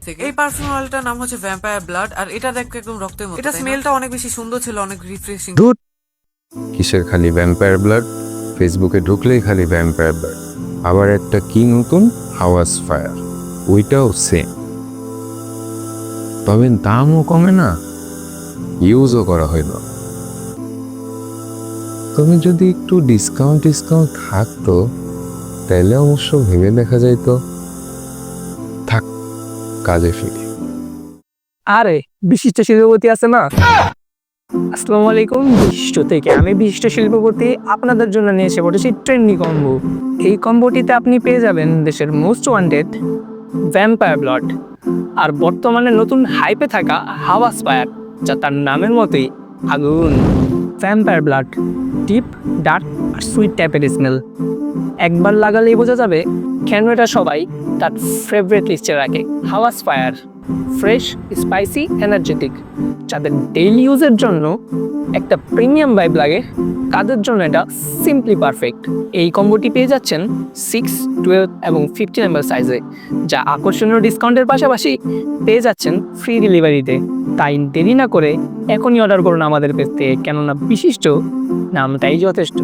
থেকে। এই পারফিউম অয়েলটার নাম হচ্ছে ভ্যাম্পায়ার ব্লাড, আর এটা দেখতে একদম রক্তের মতো। এটা স্মেলটা অনেক বেশি সুন্দর ছিল, অনেক রিফ্রেশিং। ধুর, কিসের খালি ভ্যাম্পায়ার ব্লাড? ফেসবুকে ঢুকলেই খালি ভ্যাম্পায়ার ব্লাড। আবার একটা কি নতুন হাওয়াস ফায়ার, ওইটাও সেম, তবে দামও কমে না, ইউজও করা হয় না। তবে যদি একটু ডিসকাউন্ট থাকতো তাহলে অবশ্য ভেবে দেখা যাইতো। থাক, কাজে ফিরি। আরে বিশিষ্ট শিল্পপতি আছে না? আসসালামু আলাইকুম। বিশিষ্ট থেকে আমি বিশিষ্ট শিল্পপতি আপনাদের জন্য নিয়ে এসে পড়েছি ট্রেন্ডি কম্বো। এই কম্বোটিতে আপনি পেয়ে যাবেন দেশের মোস্ট ওয়ান্টেড ভ্যাম্পায়ার ব্লাড আর বর্তমানে নতুন হাইপে থাকা হাওয়াস ফায়ার, যা তার নামের মতোই আগুন। ভ্যাম্পায়ার ব্লাড ডিপ, ডার্ক আর সুইট টাইপের স্মেল। একবার লাগালেই বোঝা যাবে কেন এটা সবাই তার ফেভারিট লিস্টে রাখে। হাওয়াস ফায়ার ফ্রেশ, স্পাইসি, এনার্জেটিক। যাদের ডেইলি ইউজের জন্য একটা প্রিমিয়াম ভাইব লাগে, তাদের জন্য এটা সিম্পলি পারফেক্ট। এই কম্বোটি পেয়ে যাচ্ছেন 6, 12 এবং 15 নাম্বার সাইজে, যা আকর্ষণীয় ডিসকাউন্টের পাশাপাশি পেয়ে যাচ্ছেন ফ্রি ডেলিভারিতে। তাই দেরি না করে এখনই অর্ডার করুন আমাদের পেজ থেকে, কেননা বিশিষ্ট নামটাই যথেষ্ট।